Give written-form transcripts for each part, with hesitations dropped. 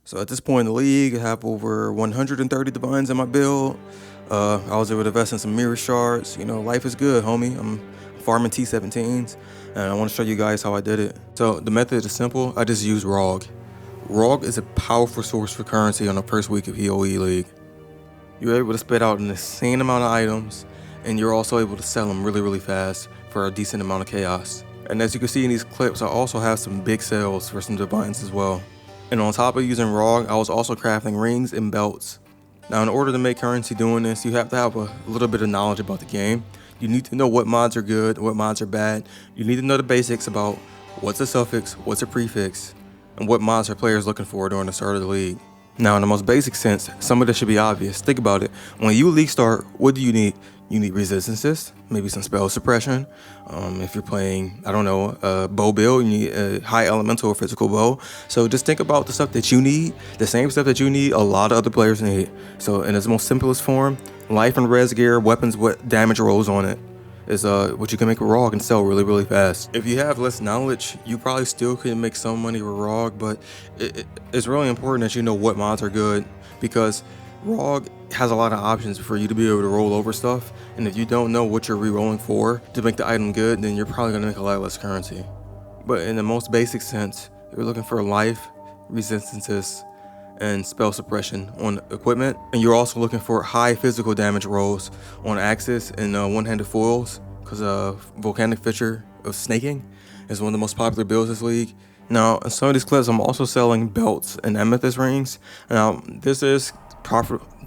So at this point in the league, I have over 130 divines in my build. I was able to invest in some mirror shards. You know, life is good, homie. I'm farming T17s, and I want to show you guys how I did it. So the method is simple. I just use ROG. ROG is a powerful source for currency on the first week of PoE League. You're able to spit out an insane amount of items, and you're also able to sell them really fast for a decent amount of chaos. And as you can see in these clips, I also have some big sales for some divines as well. And on top of using ROG, I was also crafting rings and belts. Now, in order to make currency doing this, you have to have a little bit of knowledge about the game. You need to know what mods are good, what mods are bad. You need to know the basics about what's a suffix, what's a prefix, and what mods are players looking for during the start of the league. Now, in the most basic sense, some of this should be obvious. Think about it. When you league start, what do you need? You need resistances, maybe some spell suppression. If you're playing, I don't know, a bow build, you need a high elemental or physical bow. So just think about the stuff that you need, the same stuff that you need, a lot of other players need. So in its most simplest form, life and res gear, weapons with damage rolls on it is what you can make with ROG and sell really fast. If you have less knowledge, you probably still could make some money with ROG, but it's really important that you know what mods are good, because ROG has a lot of options for you to be able to roll over stuff, and if you don't know what you're re-rolling for to make the item good, then you're probably going to make a lot less currency. But in the most basic sense, you're looking for life, resistances, and spell suppression on equipment, and you're also looking for high physical damage rolls on axes and one-handed foils, because volcanic fissure of snaking is one of the most popular builds this league. Now, in some of these clips, I'm also selling belts and amethyst rings. Now,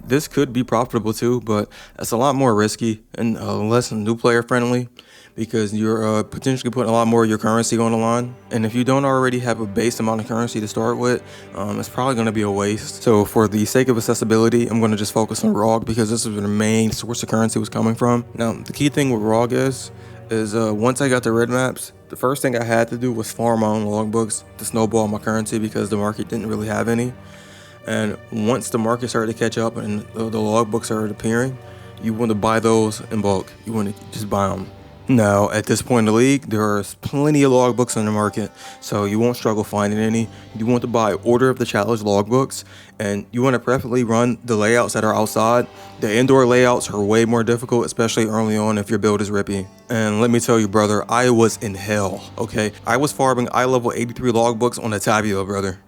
this could be profitable too, but it's a lot more risky and less new player friendly, because you're potentially putting a lot more of your currency on the line. And if you don't already have a base amount of currency to start with, it's probably going to be a waste. So for the sake of accessibility, I'm going to just focus on ROG, because this is where the main source of currency was coming from. Now, the key thing with ROG is once I got the red maps, the first thing I had to do was farm my own logbooks to snowball my currency, because the market didn't really have any. And once the market started to catch up and the logbooks started appearing, you want to buy those in bulk. You want to just buy them. Now, at this point in the league, there's plenty of logbooks on the market, so you won't struggle finding any. You want to buy Order of the Challenge logbooks, and you want to preferably run the layouts that are outside. The indoor layouts are way more difficult, especially early on if your build is rippy. And let me tell you, brother, I was in hell, okay? I was farming eye level 83 logbooks on a tabula, brother.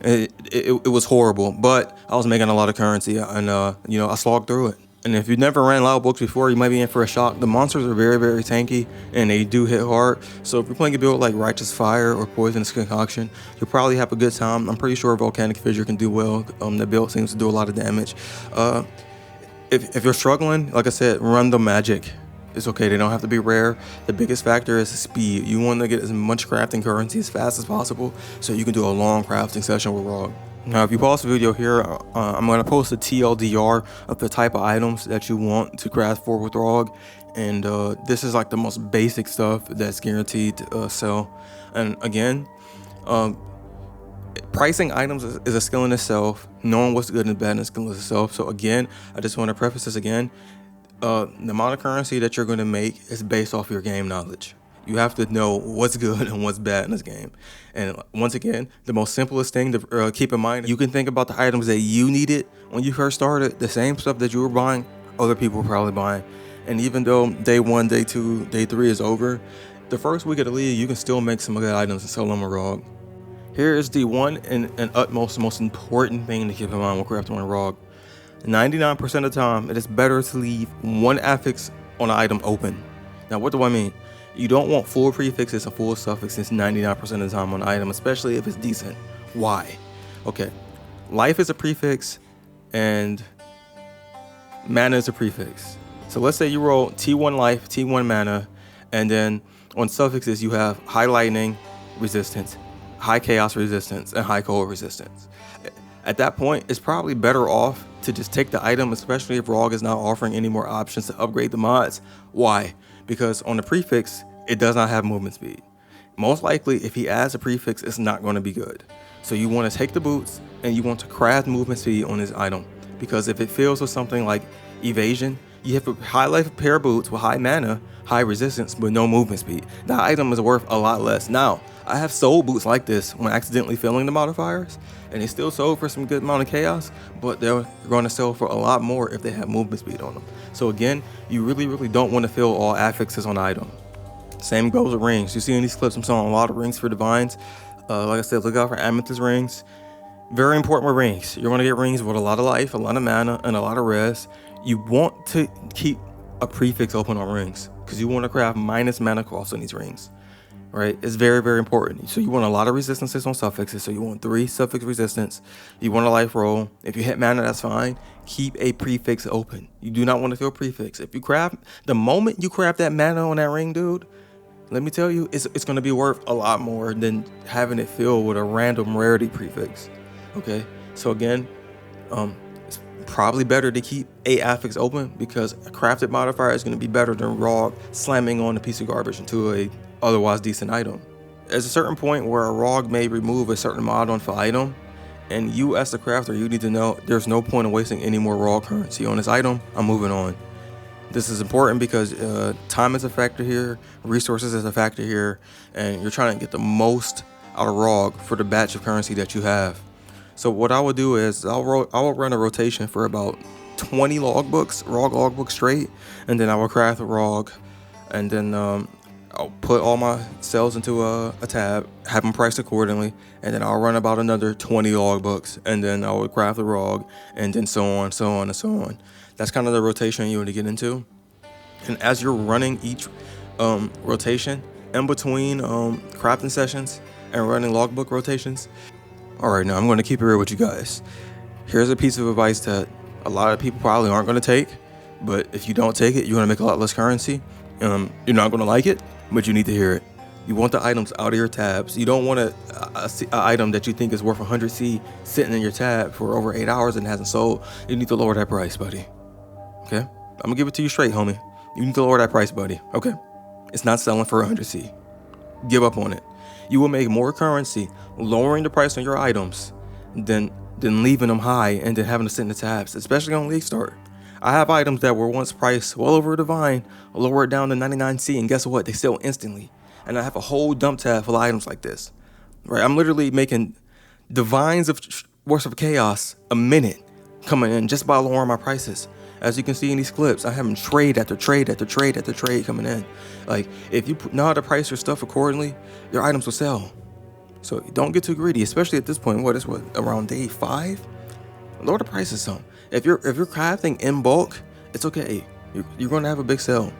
It was horrible, but I was making a lot of currency, and I slogged through it. And if you've never ran logbooks before, you might be in for a shock. The monsters are very tanky, and they do hit hard. So if you're playing a build like Righteous Fire or Poisonous Concoction, you'll probably have a good time. I'm pretty sure Volcanic Fissure can do well. The build seems to do a lot of damage. If you're struggling, like I said, run the magic. It's okay, they don't have to be rare. The biggest factor is speed. You want to get as much crafting currency as fast as possible, so you can do a long crafting session with ROG. Now, if you pause the video here, I'm going to post a TLDR of the type of items that you want to craft for with ROG. And this is like the most basic stuff that's guaranteed to sell. And again, pricing items is a skill in itself. Knowing what's good and bad is a skill in itself. So again, I just want to preface this again. The amount of currency that you're going to make is based off your game knowledge. You have to know what's good and what's bad in this game. And once again, the most simplest thing to keep in mind, you can think about the items that you needed when you first started. The same stuff that you were buying, other people were probably buying. And even though day 1, day 2, day 3 is over, the first week of the league, you can still make some good items and sell them with ROG. Here is the one and utmost most important thing to keep in mind when crafting with ROG. 99% of the time, it is better to leave one affix on an item open. Now, what do I mean? You don't want full prefixes and full suffixes 99% of the time on an item, especially if it's decent. Why? Okay, life is a prefix and mana is a prefix. So let's say you roll T1 life, T1 mana, and then on suffixes you have high lightning resistance, high chaos resistance, and high cold resistance. At that point, it's probably better off to just take the item, especially if ROG is not offering any more options to upgrade the mods. Why? Because on the prefix, it does not have movement speed. Most likely, if he adds a prefix, it's not going to be good. So you want to take the boots and you want to craft movement speed on this item, because if it fails with something like evasion, You have a high life pair of boots with high mana, high resistance, but no movement speed. That item is worth a lot less. Now, I have sold boots like this when accidentally filling the modifiers, and they still sold for some good amount of chaos, but they're going to sell for a lot more if they have movement speed on them. So again, you really don't want to fill all affixes on an item. Same goes with rings. You see in these clips, I'm selling a lot of rings for divines. Like I said, look out for amethyst rings. Very important with rings. You're going to get rings with a lot of life, a lot of mana, and a lot of res. You want to keep a prefix open on rings because you want to craft minus mana cost on these rings, right? It's very important. So you want a lot of resistances on suffixes. So you want 3 suffix resistance. You want a life roll. If you hit mana, that's fine. Keep a prefix open. You do not want to fill prefix. If you craft, the moment you craft that mana on that ring, dude, let me tell you, it's going to be worth a lot more than having it filled with a random rarity prefix. Okay, so again, it's probably better to keep a affix open because a crafted modifier is going to be better than raw slamming on a piece of garbage into a otherwise decent item. There's a certain point where a ROG may remove a certain mod on an item, and you as the crafter, you need to know there's no point in wasting any more raw currency on this item. I'm moving on. This is important because time is a factor here, resources is a factor here, and you're trying to get the most out of ROG for the batch of currency that you have. So what I will do is I will run a rotation for about 20 logbooks, ROG logbooks straight, and then I will craft a ROG, and then I'll put all my cells into a tab, have them priced accordingly, and then I'll run about another 20 logbooks, and then I will craft a ROG, and then so on, so on, and so on. That's kind of the rotation you want to get into. And as you're running each rotation, in between crafting sessions and running logbook rotations, all right, now I'm going to keep it real with you guys. Here's a piece of advice that a lot of people probably aren't going to take, but if you don't take it, you're going to make a lot less currency. You're not going to like it, but you need to hear it. You want the items out of your tabs. You don't want an item that you think is worth 100C sitting in your tab for over 8 hours and hasn't sold. You need to lower that price, buddy. Okay? I'm going to give it to you straight, homie. You need to lower that price, buddy. Okay? It's not selling for 100C. Give up on it. You will make more currency lowering the price on your items than leaving them high and then having to sit in the tabs, especially on League Start. I have items that were once priced well over a divine, lower it down to 99C, and guess what? They sell instantly. And I have a whole dump tab full of items like this. Right? I'm literally making divines of worth of chaos a minute coming in just by lowering my prices. As you can see in these clips, I have them trade after trade after trade after trade coming in. Like, if you know how to price your stuff accordingly, your items will sell. So don't get too greedy, especially at this point. What around day 5? Lower the prices some. If you're crafting in bulk, it's okay. You're going to have a big sale.